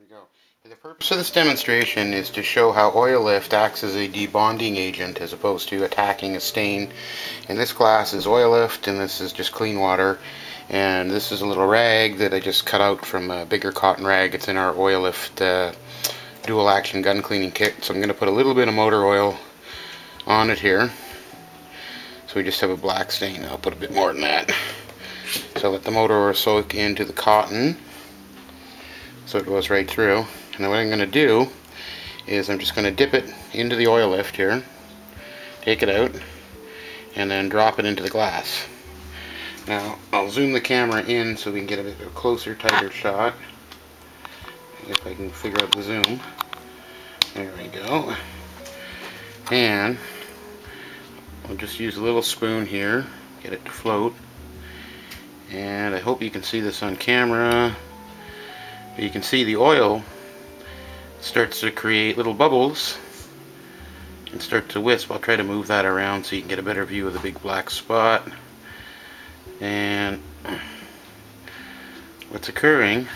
go. The purpose of this demonstration is to show how oillift acts as a debonding agent as opposed to attacking a stain. And this glass is oillift, and this is just clean water. And this is a little rag that I just cut out from a bigger cotton rag. It's in our oillift dual action gun cleaning kit. So I'm going to put a little bit of motor oil on it here. So we just have a black stain. I'll put a bit more than that. So let the motor oil soak into the cotton so it goes right through. And then what I'm going to do is I'm just going to dip it into the oillift here, take it out, and then drop it into the glass. Now I'll zoom the camera in so we can get a bit of a closer, tighter shot. If I can figure out the zoom. There we go. And I'll just use a little spoon here, get it to float. And I hope you can see this on camera. You can see the oil starts to create little bubbles and start to wisp. I'll try to move that around so you can get a better view of the big black spot. And what's occurring,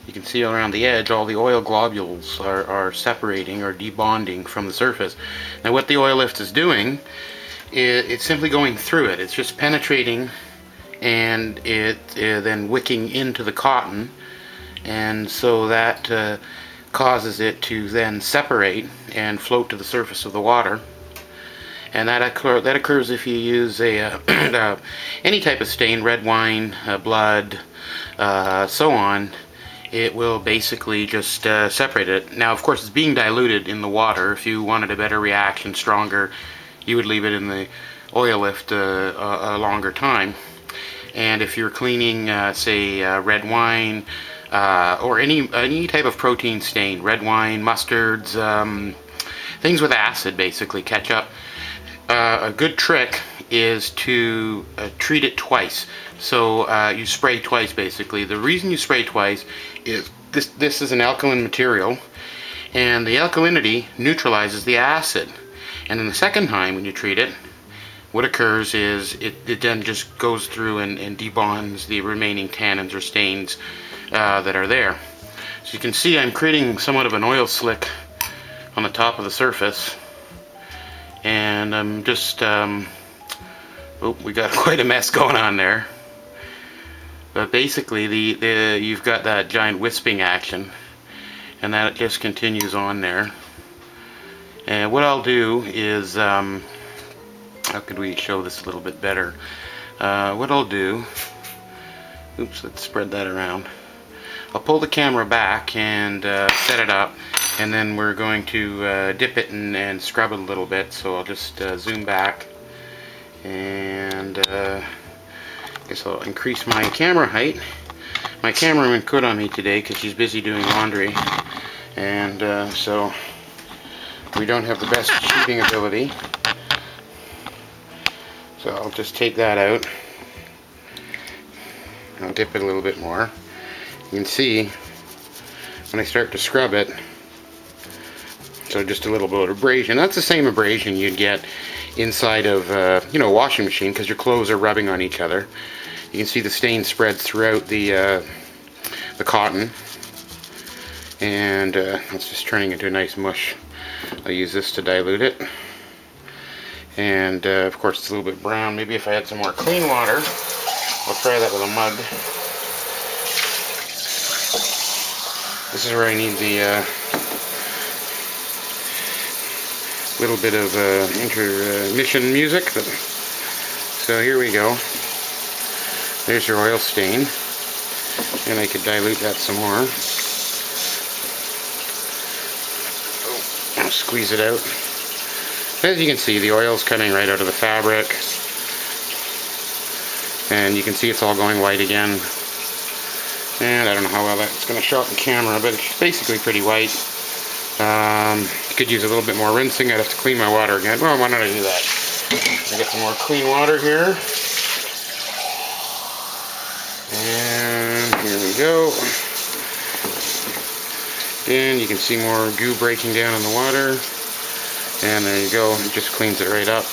you can see around the edge all the oil globules are separating or debonding from the surface. Now what the oillift is doing is it's simply going through it. It's just penetrating and it then wicking into the cotton, and so that causes it to then separate and float to the surface of the water. And that occurs if you use a any type of stain, red wine, blood, so on. It will basically just separate it. Now of course it's being diluted in the water. If you wanted a better reaction, stronger, you would leave it in the oillift a longer time. And if you're cleaning say red wine or any type of protein stain, red wine, mustards, things with acid, basically ketchup, a good trick is to treat it twice. So you spray twice basically. The reason you spray twice is this is an alkaline material, and the alkalinity neutralizes the acid. And then the second time when you treat it, what occurs is it then just goes through and debonds the remaining tannins or stains that are there. So you can see I'm creating somewhat of an oil slick on the top of the surface, and I'm just oh, we got quite a mess going on there. But basically you've got that giant wisping action, and that just continues on there. And what I'll do is how could we show this a little bit better? What I'll do, oops, let's spread that around. I'll pull the camera back and set it up, and then we're going to dip it and scrub it a little bit. So I'll just zoom back, and I guess I'll increase my camera height. My cameraman quit on me today because she's busy doing laundry, and so we don't have the best shooting ability. So I'll just take that out. I'll dip it a little bit more. You can see when I start to scrub it, so just a little bit of abrasion. That's the same abrasion you'd get inside of you know, a washing machine, because your clothes are rubbing on each other. You can see the stain spread throughout the cotton, and it's just turning into a nice mush. I'll use this to dilute it. And of course it's a little bit brown. Maybe if I had some more clean water, I'll try that with a mug. This is where I need the little bit of intermission music. So here we go. There's your oil stain, and I could dilute that some more. I'll squeeze it out. As you can see, the oil's coming right out of the fabric, and you can see it's all going white again. And I don't know how well that's going to show up in camera, but it's basically pretty white. You could use a little bit more rinsing. I'd have to clean my water again. Well, why don't I do that? I get some more clean water here. And here we go. And you can see more goo breaking down in the water. And there you go, it just cleans it right up.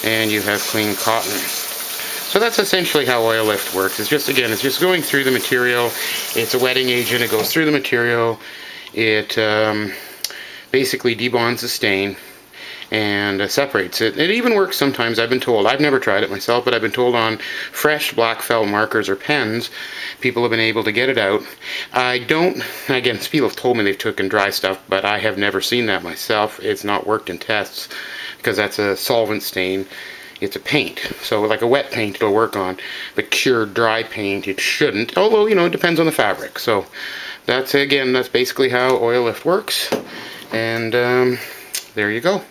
And you have clean cotton. So that's essentially how oil lift works. It's just, again, it's just going through the material. It's a wetting agent. It goes through the material. It basically debonds the stain and separates it. It even works sometimes, I've been told. I've never tried it myself, but I've been told on fresh black felt markers or pens, people have been able to get it out. I don't, again, people have told me they've taken dry stuff, but I have never seen that myself. It's not worked in tests because that's a solvent stain. It's a paint, so like a wet paint it'll work on, but cured dry paint it shouldn't, although, you know, it depends on the fabric. So that's, again, that's basically how oil lift works, and there you go.